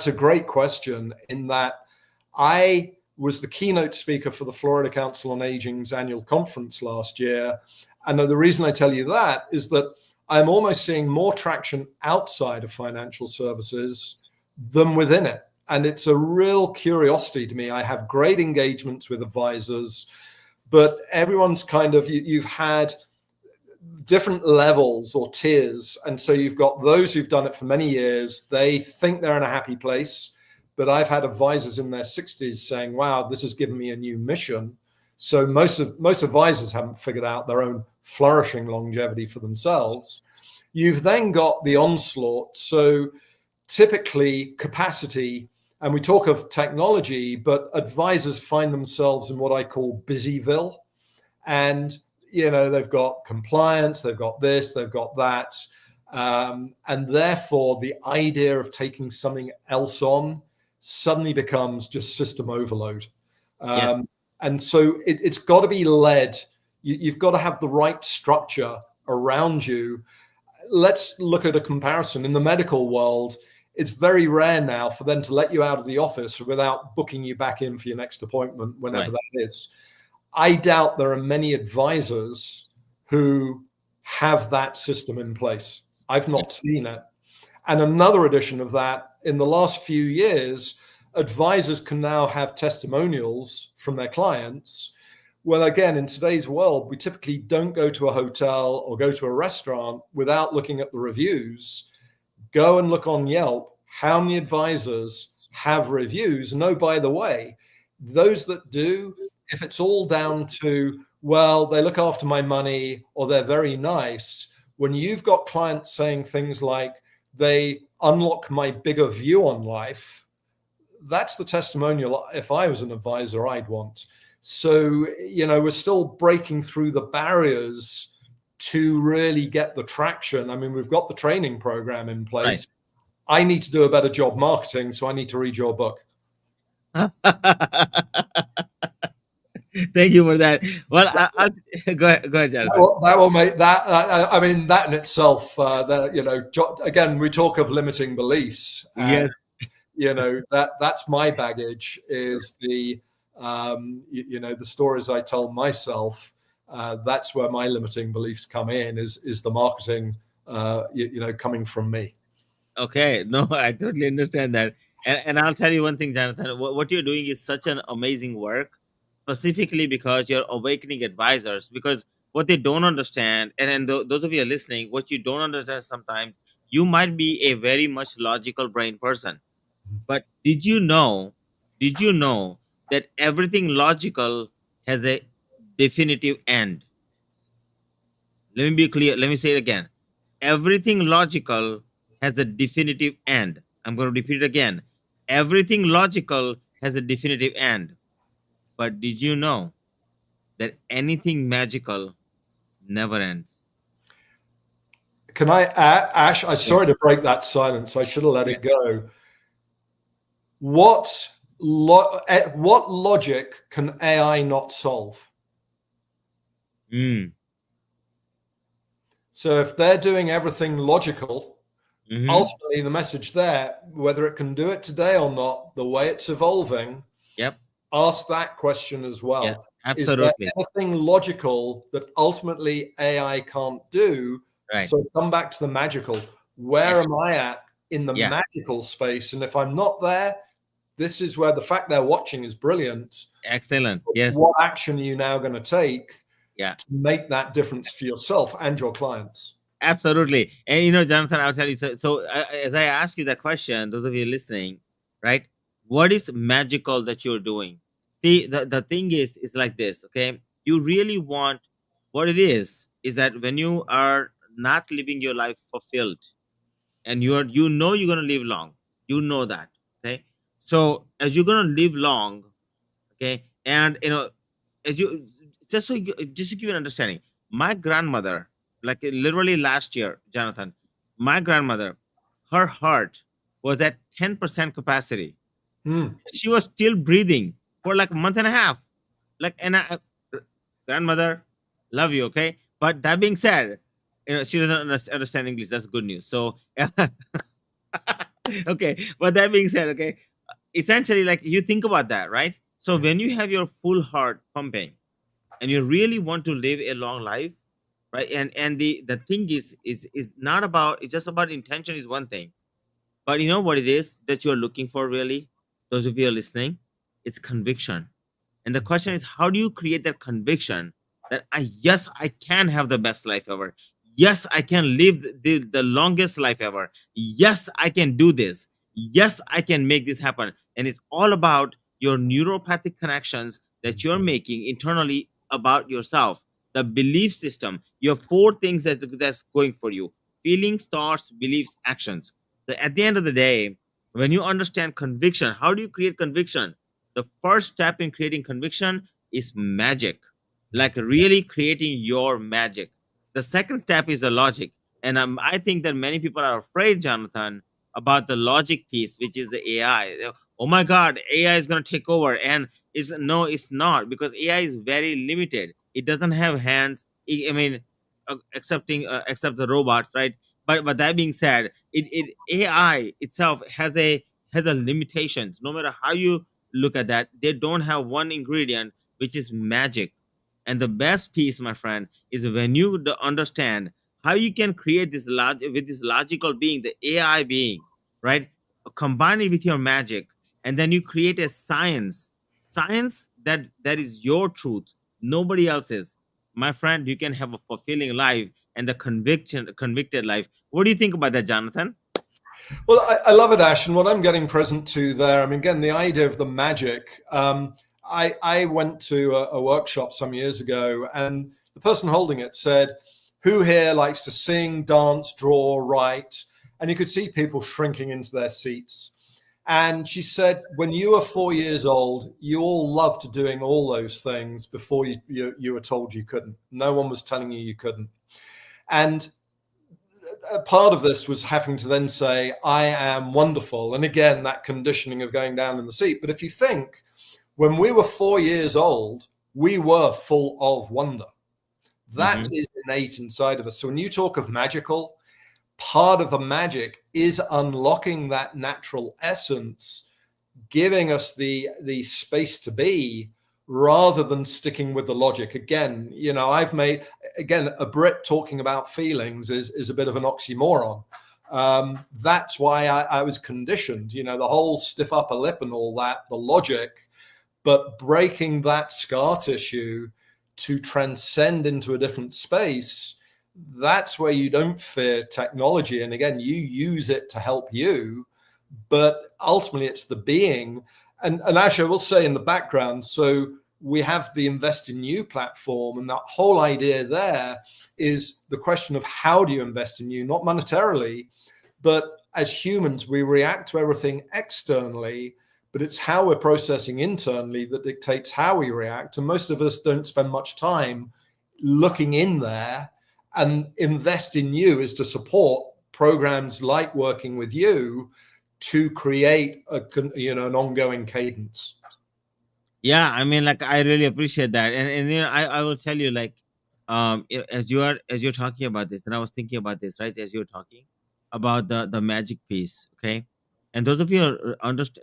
a great question, in that I was the keynote speaker for the Florida Council on Aging's annual conference last year. And the reason I tell you that is that I'm almost seeing more traction outside of financial services than within it. And it's a real curiosity to me. I have great engagements with advisors, but everyone's kind of, you've had different levels or tiers. And so you've got those who've done it for many years. They think they're in a happy place. But I've had advisors in their 60s saying, wow, this has given me a new mission. So most advisors haven't figured out their own flourishing longevity for themselves. You've then got the onslaught. So typically capacity, and we talk of technology, but advisors find themselves in what I call busyville. And they've got compliance, they've got this, they've got that, and therefore the idea of taking something else on suddenly becomes just system overload. Yes. And so it's got to be led. You've got to have the right structure around you. Let's look at a comparison in the medical world. It's very rare now for them to let you out of the office without booking you back in for your next appointment, whenever Right. that is. I doubt there are many advisors who have that system in place. I've Yeah. not seen it. And another addition of that, in the last few years, advisors can now have testimonials from their clients. Well, again, in today's world, we typically don't go to a hotel or go to a restaurant without looking at the reviews. Go and look on Yelp. How many advisors have reviews? And oh, by the way, those that do, if it's all down to, well, they look after my money or they're very nice, when you've got clients saying things like, they unlock my bigger view on life, that's the testimonial, if I was an advisor, I'd want. So, we're still breaking through the barriers to really get the traction. I mean, we've got the training program in Right. place. I need to do a better job marketing, so I need to read your book. Thank you for that. Well, I'll go ahead, Jonathan. That will make that. I mean, that in itself. Again, we talk of limiting beliefs, and Yes. that's my baggage. Is the stories I tell myself. That's where my limiting beliefs come in. Is the marketing, coming from me. Okay. No, I totally understand that. And I'll tell you one thing, Jonathan. What you're doing is such an amazing work, specifically because you're awakening advisors. Because what they don't understand, and those of you are listening, what you don't understand sometimes, you might be a very much logical brain person. But did you know that everything logical has a definitive end? Let me be clear. Let me say it again. Everything logical has a definitive end. I'm going to repeat it again. Everything logical has a definitive end. But did you know that anything magical never ends? Can I, Ash? I'm Yes. sorry to break that silence. I should have let it Yes. go. What logic can AI not solve? Mm. So if they're doing everything logical, Mm-hmm. ultimately the message there, whether it can do it today or not, the way it's evolving, Yep. ask that question as Yeah. well. Is there Absolutely. anything logical that ultimately AI can't do? Right. So come back to the magical. Yeah. Where am I at in the Yeah. magical space? And if I'm not there, this is where the fact they're watching is brilliant. Excellent. Yes. What action are you now going to take Yeah. to make that difference for yourself and your clients? Absolutely. And Jonathan, I'll tell you. So, as I ask you that question, those of you listening, right? What is magical that you're doing? See, the thing is like this. Okay, you really want what it is that when you are not living your life fulfilled, and you're gonna live long, you know that. Okay, so as you're gonna live long, okay, and as you just to give you an understanding, my grandmother, like literally last year, Jonathan, my grandmother, her heart was at 10% capacity. Hmm. She was still breathing for like a month and a half. Like, and grandmother, love you, okay. But that being said, she doesn't understand English. That's good news. So okay, but that being said, okay, essentially, like, you think about that, right? So Yeah. when you have your full heart pumping and you really want to live a long life, right? And the thing is not about, it's just about intention is one thing, but you know what it is that you're looking for, really, those of you are listening, it's conviction. And the question is, how do you create that conviction that yes, I can have the best life ever. Yes, I can live the longest life ever. Yes, I can do this. Yes, I can make this happen. And it's all about your neuropathic connections that you're making internally about yourself. The belief system, your four things that's going for you: feelings, thoughts, beliefs, actions. So at the end of the day, when you understand conviction, how do you create conviction? The first step in creating conviction is magic, like really creating your magic. The second step is the logic. And I think that many people are afraid, Jonathan, about the logic piece, which is the AI. Oh my God, AI is going to take over. And no, it's not, because AI is very limited. It doesn't have hands. I mean, except the robots, right? But that being said, it AI itself has a limitations. No matter how you look at that, they don't have one ingredient, which is magic. And the best piece, my friend, is when you understand how you can create this with this logical being, the AI being, right? Combine it with your magic, and then you create a science that is your truth, nobody else's. My friend, you can have a fulfilling life and the convicted life. What do you think about that, Jonathan? Well, I love it, Ash. And what I'm getting present to there, I mean, again, the idea of the magic. I went to a workshop some years ago, and the person holding it said, "Who here likes to sing, dance, draw, write?" And you could see people shrinking into their seats. And she said, when you were 4 years old, you all loved doing all those things before you were told you couldn't. No one was telling you you couldn't. And a part of this was having to then say, I am wonderful. And again, that conditioning of going down in the seat. But if you think, when we were 4 years old, we were full of wonder. That Hmm. is innate inside of us. So when you talk of magical, part of the magic is unlocking that natural essence, giving us the space to be, rather than sticking with the logic. Again, I've made, again, a Brit talking about feelings is a bit of an oxymoron. That's why I was conditioned, the whole stiff upper lip and all that, the logic. But breaking that scar tissue to transcend into a different space, that's where you don't fear technology. And again, you use it to help you, but ultimately it's the being. And Ash, I will say in the background, so we have the Invest in You platform, and that whole idea there is the question of how do you invest in you, not monetarily, but as humans, we react to everything externally, but it's how we're processing internally that dictates how we react. And most of us don't spend much time looking in there. And Invest in You is to support programs like working with you to create an ongoing cadence. Yeah, I mean, like, I really appreciate that, and I will tell you, like, as you're talking about this, and I was thinking about this, right, as you were talking about the magic piece, okay, and those of you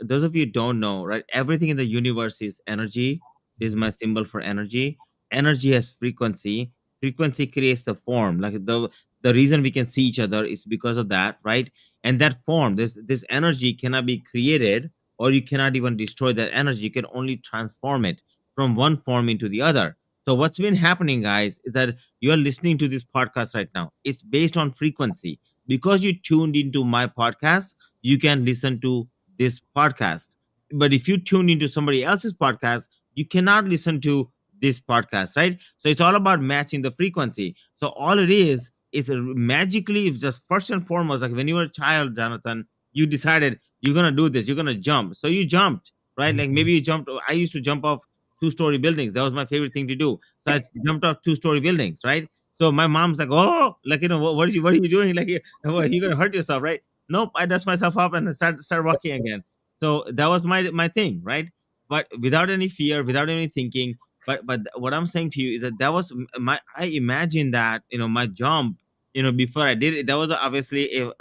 those of you don't know, right, everything in the universe is energy. This is my symbol for energy. Energy has frequency. Frequency creates the form. Like, the reason we can see each other is because of that, right? And that form, this energy cannot be created, or you cannot even destroy that energy. You can only transform it from one form into the other. So what's been happening, guys, is that you are listening to this podcast right now. It's based on frequency. Because you tuned into my podcast, you can listen to this podcast. But if you tune into somebody else's podcast, you cannot listen to this podcast, right? So it's all about matching the frequency. So all it is magically, it's just first and foremost, like when you were a child, Jonathan, you decided you're gonna do this, you're gonna jump, so you jumped, right? Like, maybe you jumped. I used to jump off two-story buildings. That was my favorite thing to do. So I jumped off two-story buildings, right? So my mom's like, oh, like, what are you doing, like, you're gonna hurt yourself, right? Nope, I dust myself up and start walking again. So that was my thing, right? But without any fear, without any thinking. But what I'm saying to you is that that was my I imagined that, my jump, before I did it. That was obviously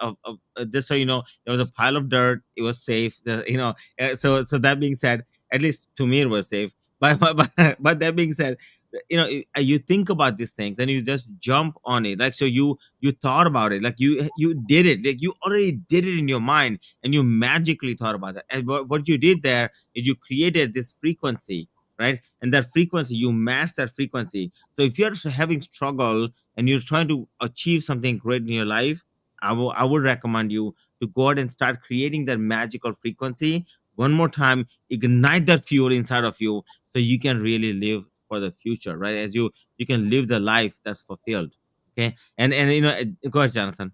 just so you know, there was a pile of dirt. It was safe. So that being said, at least to me it was safe. But that being said, you think about these things and you just jump on it. Like, so you thought about it, like you did it, like you already did it in your mind, and you magically thought about that. And what you did there is you created this frequency, right? And that frequency, you match that frequency. So if you're having struggle and you're trying to achieve something great in your life, I would recommend you to go ahead and start creating that magical frequency one more time. Ignite that fuel inside of you, so you can really live for the future, right? As you can live the life that's fulfilled. Okay. And go ahead, Jonathan.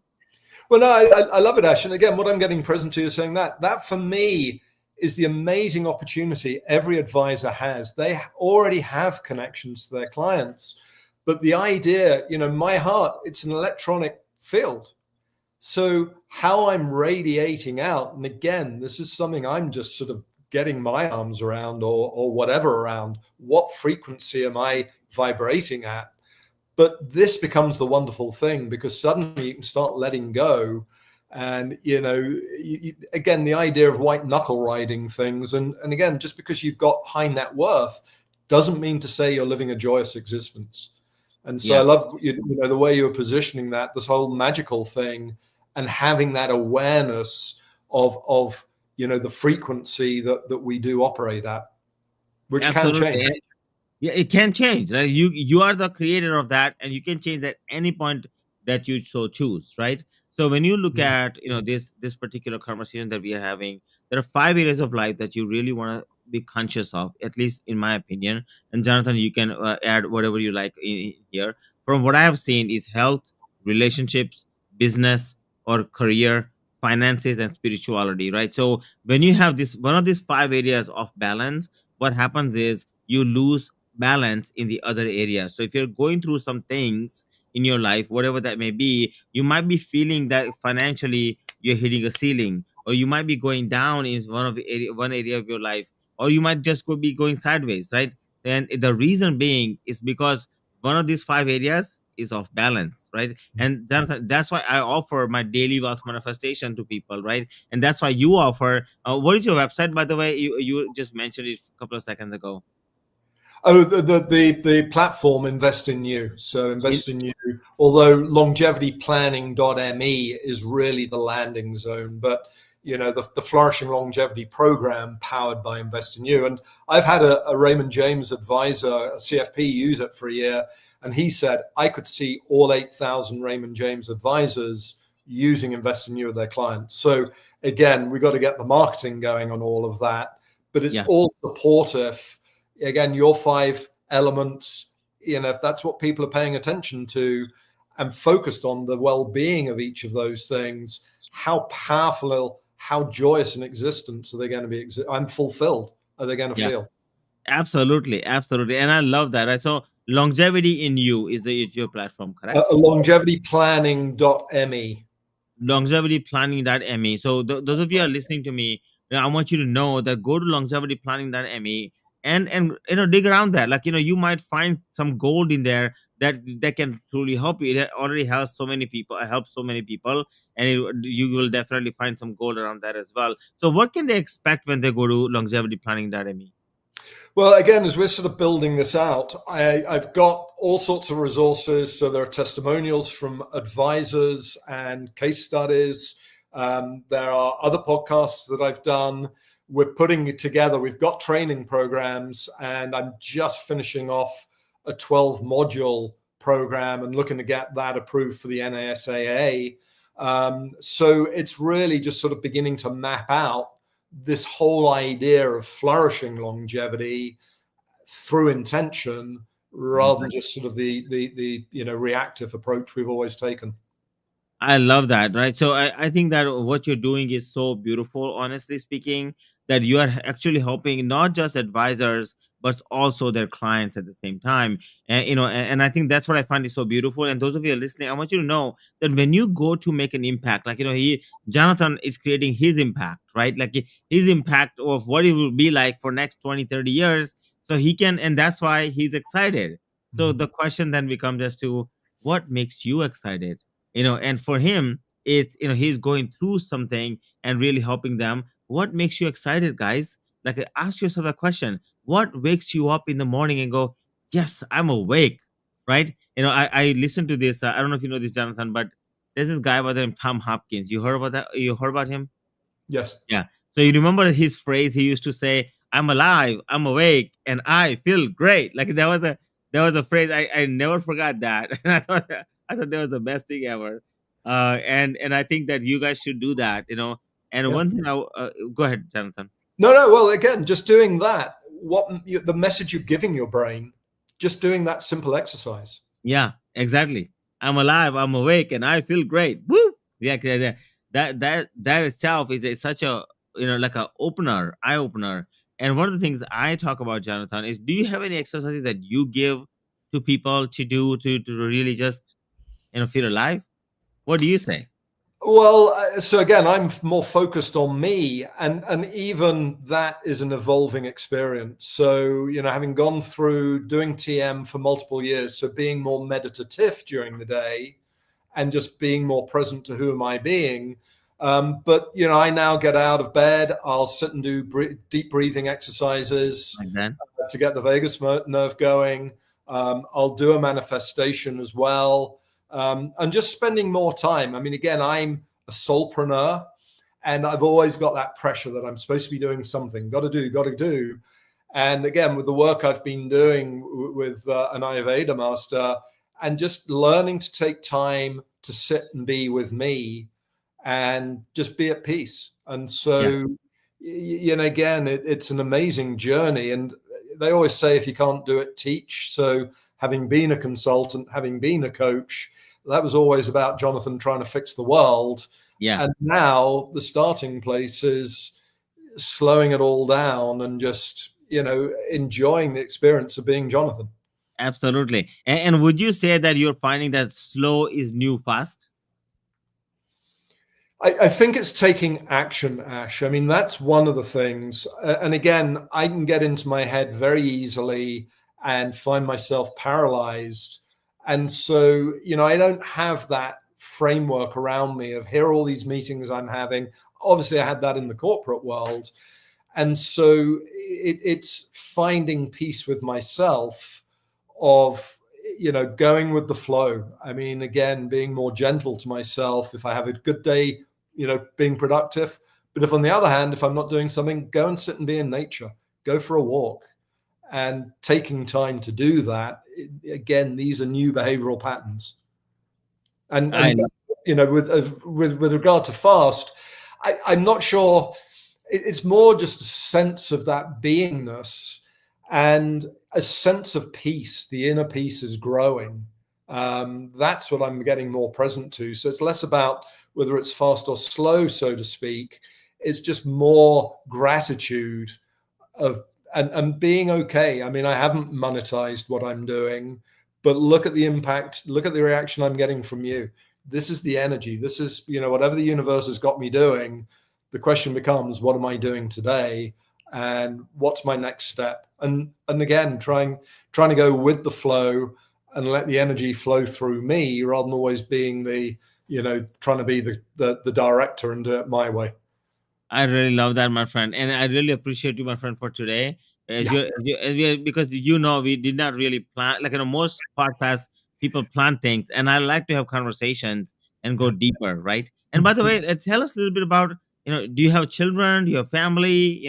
Well, no, I love it, Ash. And again, what I'm getting present to is saying that for me is the amazing opportunity every advisor has. They already have connections to their clients, but the idea, my heart, it's an electronic field. So how I'm radiating out, and again, this is something I'm just sort of getting my arms around or whatever around. What frequency am I vibrating at? But this becomes the wonderful thing, because suddenly you can start letting go. And, again, the idea of white knuckle riding things. And again, just because you've got high net worth doesn't mean to say you're living a joyous existence. And so I Yeah. love, the way you're positioning that, this whole magical thing, and having that awareness of the frequency that we do operate at, which can change. Absolutely. Yeah, it can change, right? You are the creator of that, and you can change at any point that you so choose, right? So when you look Mm. at, this particular conversation that we are having, there are 5 areas of life that you really want to be conscious of, at least in my opinion. And Jonathan, you can add whatever you like in here. From what I have seen is health, relationships, business or career, finances, and spirituality, right? So when you have this one of these 5 areas of balance, what happens is you lose balance in the other areas. So if you're going through some things in your life, whatever that may be, you might be feeling that financially you're hitting a ceiling, or you might be going down in one area of your life, or you might just be going sideways, right? And the reason being is because one of these 5 areas is off balance, right? And that's why I offer my daily wealth manifestation to people, right? And that's why you offer. What is your website, by the way? You just mentioned it a couple of seconds ago. Oh, the platform Invest in You. So In, Invest in You, although longevityplanning.me is really the landing zone, but the Flourishing Longevity Program powered by Invest in You. And I've had a Raymond James advisor, a CFP, use it for a year, and he said I could see all 8,000 Raymond James advisors using Invest in You with their clients. So again, we've got to get the marketing going on all of that, but it's Yeah. all supportive. Again, your 5 elements, if that's what people are paying attention to and focused on the well-being of each of those things, how powerful, how joyous an existence are they going to be? I'm fulfilled. Are they going to Yeah. feel? Absolutely. Absolutely. And I love that. Right. So longevity in you is your platform, correct? Longevityplanning.me. Longevityplanning.me. So those of you are listening to me, I want you to know that go to longevityplanning.me and dig around that. Like you might find some gold in there that can truly help you. It already has so many people. I help so many people, and you will definitely find some gold around that as well. So what can they expect when they go to longevityplanning.me? Well, again, as we're sort of building this out, I've got all sorts of resources. So there are testimonials from advisors and case studies. There are other podcasts that I've done. We're putting it together. We've got training programs, and I'm just finishing off a 12 module program and looking to get that approved for the NASAA. So it's really just sort of beginning to map out this whole idea of flourishing longevity through intention rather than just sort of the reactive approach we've always taken. I love that, right? So I think that what you're doing is so beautiful, honestly speaking, that you are actually helping not just advisors, but also their clients at the same time. And I think that's what I find is so beautiful. And those of you listening, I want you to know that when you go to make an impact, like, Jonathan is creating his impact, right? Like his impact of what it will be like for next 20, 30 years. So he can, and that's why he's excited. So the question then becomes as to what makes you excited? And for him it's he's going through something and really helping them. What makes you excited, guys? Like, ask yourself a question. What wakes you up in the morning and go, yes, I'm awake, right? I listened to this, I don't know if you know this, Jonathan, but there's this guy by the name Tom Hopkins. You heard about that? You heard about him? Yes. Yeah. So you remember his phrase he used to say, I'm alive, I'm awake, and I feel great. Like that was a phrase I never forgot that. And I thought that was the best thing ever. And I think that you guys should do that. And Yeah. one thing go ahead, Jonathan. No. Well, again, just doing that, the message you're giving your brain, just doing that simple exercise. Yeah, exactly. I'm alive, I'm awake, and I feel great. Woo! Yeah, that itself is such a like a opener, eye opener. And one of the things I talk about, Jonathan, is do you have any exercises that you give to people to do to really just feel alive? What do you say? Well, so again, I'm more focused on me, and even that is an evolving experience. So, having gone through doing TM for multiple years, so being more meditative during the day and just being more present to who am I being. But I now get out of bed. I'll sit and do deep breathing exercises Like that? to get the vagus nerve going. I'll do a manifestation as well. And just spending more time. I mean, again, I'm a soulpreneur, and I've always got that pressure that I'm supposed to be doing something, got to do. And again, with the work I've been doing with an Ayurveda master, and just learning to take time to sit and be with me and just be at peace. And Yeah. so, again, it's an amazing journey. And they always say, if you can't do it, teach. So, having been a consultant, having been a coach, that was always about Jonathan trying to fix the world. Yeah. And now the starting place is slowing it all down and just, enjoying the experience of being Jonathan. Absolutely. And would you say that you're finding that slow is new fast? I think it's taking action, Ash. I mean, that's one of the things. And again, I can get into my head very easily and find myself paralyzed. And so, I don't have that framework around me of here are all these meetings I'm having. Obviously, I had that in the corporate world. And so it's finding peace with myself of, going with the flow. I mean, again, being more gentle to myself. If I have a good day, being productive. But if on the other hand, if I'm not doing something, go and sit and be in nature, go for a walk. And taking time to do that, again, these are new behavioral patterns. And I with regard to fast, I'm not sure. It's more just a sense of that beingness and a sense of peace. The inner peace is growing. That's what I'm getting more present to. So it's less about whether it's fast or slow, so to speak. It's just more gratitude of and being okay. I mean, I haven't monetized what I'm doing, but look at the impact, look at the reaction I'm getting from you. This is the energy. This is, whatever the universe has got me doing. The question becomes, what am I doing today? And what's my next step? And again, trying to go with the flow and let the energy flow through me rather than always being trying to be the director and do it my way. I really love that, my friend, and I really appreciate you, my friend, for today. As Yeah. you, because we did not really plan. Like most podcasts, people plan things, and I like to have conversations and go Yeah. deeper, right? And by the way, tell us a little bit about do you have children? Do you have family?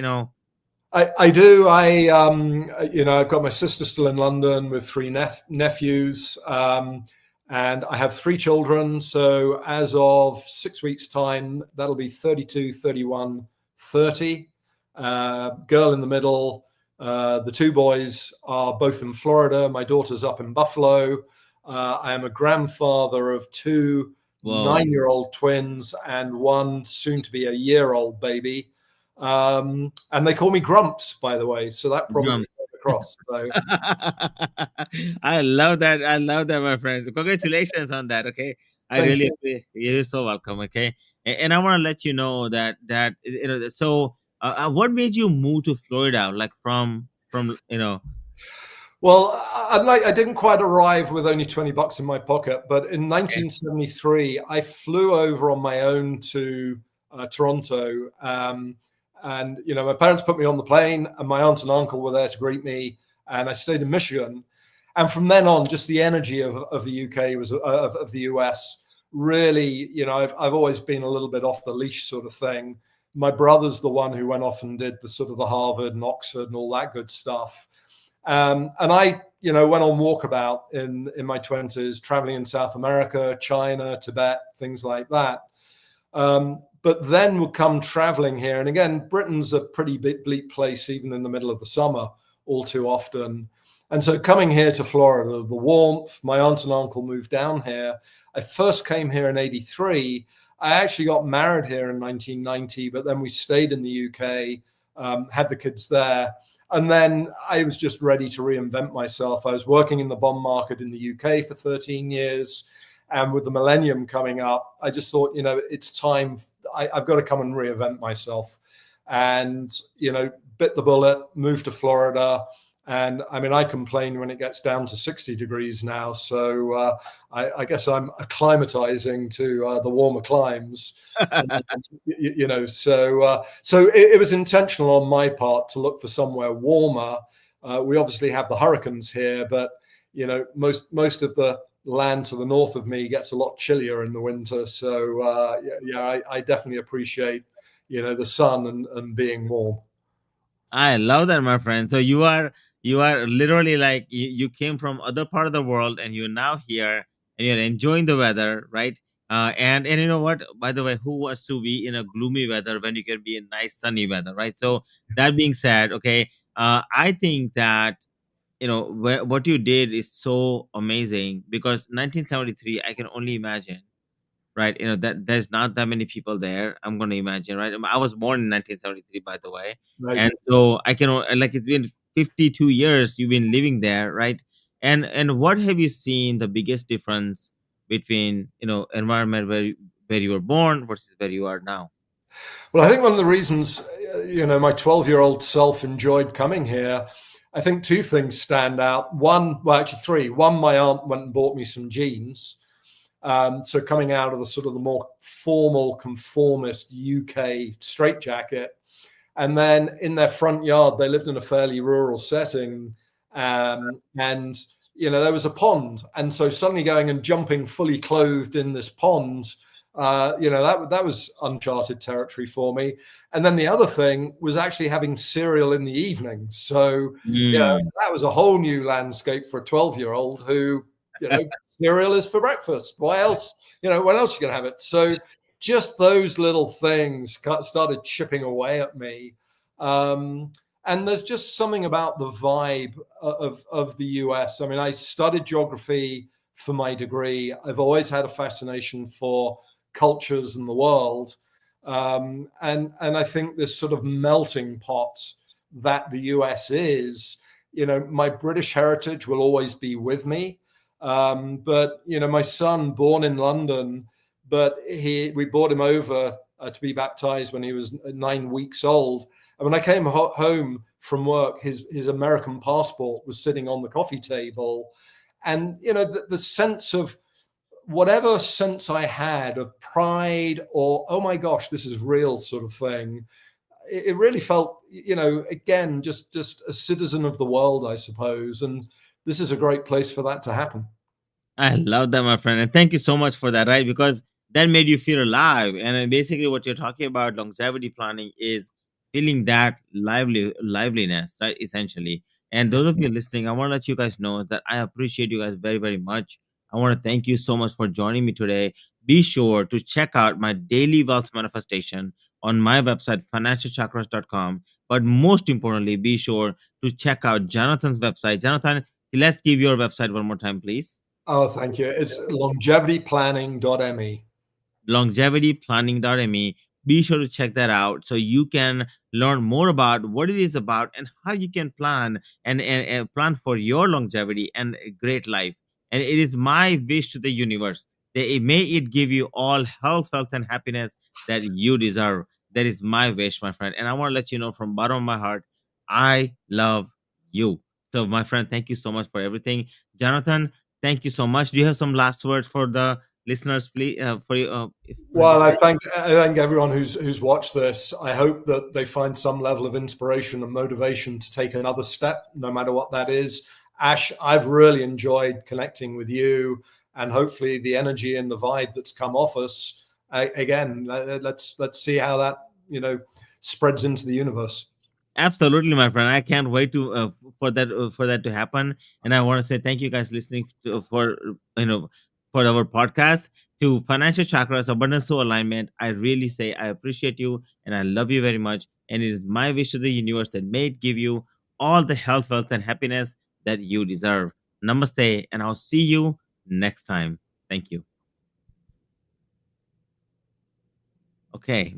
I do. I've got my sister still in London with three nephews, and I have three children. So as of 6 weeks' time, that'll be 32, 31, 30. Girl in the middle. The two boys are both in Florida. My daughter's up in Buffalo. I am a grandfather of two Whoa, 9-year-old twins and one soon to be a year-old baby. And they call me Grumps, by the way, so that probably drums. came across. So I love that. I love that, my friend. Congratulations on that. Okay, I thank really you. you're so welcome. Okay, and I want to let you know that So, what made you move to Florida? Like from Well, I didn't quite arrive with only $20 in my pocket, but in 1973, I flew over on my own to Toronto. And, my parents put me on the plane, and my aunt and uncle were there to greet me. And I stayed in Michigan. And from then on, just the energy of the UK of the US really, I've always been a little bit off the leash sort of thing. My brother's the one who went off and did the sort of the Harvard and Oxford and all that good stuff. And I, went on walkabout in my 20s, traveling in South America, China, Tibet, things like that. But then would come traveling here. And again, Britain's a pretty bleak place, even in the middle of the summer, all too often. And so coming here to Florida, the warmth, my aunt and uncle moved down here. I first came here in 83. I actually got married here in 1990, but then we stayed in the UK, had the kids there. And then I was just ready to reinvent myself. I was working in the bond market in the UK for 13 years. And with the millennium coming up, I just thought, it's time. I've got to come and reinvent myself. And, bit the bullet, moved to Florida. And I mean, I complain when it gets down to 60 degrees now. So I guess I'm acclimatizing to the warmer climes. So it was intentional on my part to look for somewhere warmer. We obviously have the hurricanes here, but most of the land to the north of me gets a lot chillier in the winter. So I definitely appreciate the sun and being warm. I love that, my friend. So you are literally like you came from other part of the world and you're now here and you're enjoying the weather, right? And you know what? By the way, who wants to be in a gloomy weather when you can be in nice sunny weather, right? So that being said, okay, I think that what you did is so amazing because 1973, I can only imagine, right? That there's not that many people there. I'm going to imagine, right? I was born in 1973, by the way, Right. and so I can like it's been 52 years you've been living there, right? And what have you seen the biggest difference between environment where you were born versus where you are now? Well, I think one of the reasons, my 12-year-old self enjoyed coming here, I think two things stand out. One, well, actually three. One, my aunt went and bought me some jeans. So coming out of the sort of the more formal, conformist UK straitjacket, and then in their front yard, they lived in a fairly rural setting, and there was a pond, and so suddenly going and jumping fully clothed in this pond, that was uncharted territory for me. And then the other thing was actually having cereal in the evening. So Mm. that was a whole new landscape for a 12-year-old who cereal is for breakfast. Why else? When else are you gonna have it? So just those little things started chipping away at me. Um, and there's just something about the vibe of the US. I mean, I studied geography for my degree. I've always had a fascination for cultures and the world. And I think this sort of melting pot that the US is, my British heritage will always be with me. But my son, born in London, but we brought him over to be baptized when he was 9 weeks old. And when I came home from work, his American passport was sitting on the coffee table, and the sense of whatever sense I had of pride or oh my gosh, this is real sort of thing. It really felt, again, just a citizen of the world, I suppose. And this is a great place for that to happen. I love that, my friend, and thank you so much for that. Right, because that made you feel alive. And basically, what you're talking about, longevity planning, is feeling that liveliness, right? Essentially. And those of you listening, I want to let you guys know that I appreciate you guys very, very much. I want to thank you so much for joining me today. Be sure to check out my daily wealth manifestation on my website, financialchakras.com. But most importantly, be sure to check out Jonathan's website. Jonathan, let's give your website one more time, please. Oh, thank you. It's longevityplanning.me. Longevityplanning.me. Be sure to check that out so you can learn more about what it is about and how you can plan and plan for your longevity and a great life. And it is my wish to the universe that may it give you all health, wealth, and happiness that you deserve. That is my wish, my friend. And I want to let you know from bottom of my heart, I love you. So, my friend, thank you so much for everything. Jonathan, thank you so much. Do you have some last words for the listeners, please, for you, Well, before. I thank everyone who's watched this. I hope that they find some level of inspiration and motivation to take another step, no matter what that is. Ash, I've really enjoyed connecting with you, and hopefully the energy and the vibe that's come off us. Again, let's see how that spreads into the universe. Absolutely, my friend. I can't wait to for that to happen. And I want to say thank you guys listening to, for for our podcast to Financial Chakras Abundance to Alignment. I really say I appreciate you and I love you very much. And it is my wish to the universe that may it give you all the health, wealth, and happiness that you deserve. Namaste, and I'll see you next time. Thank you. Okay.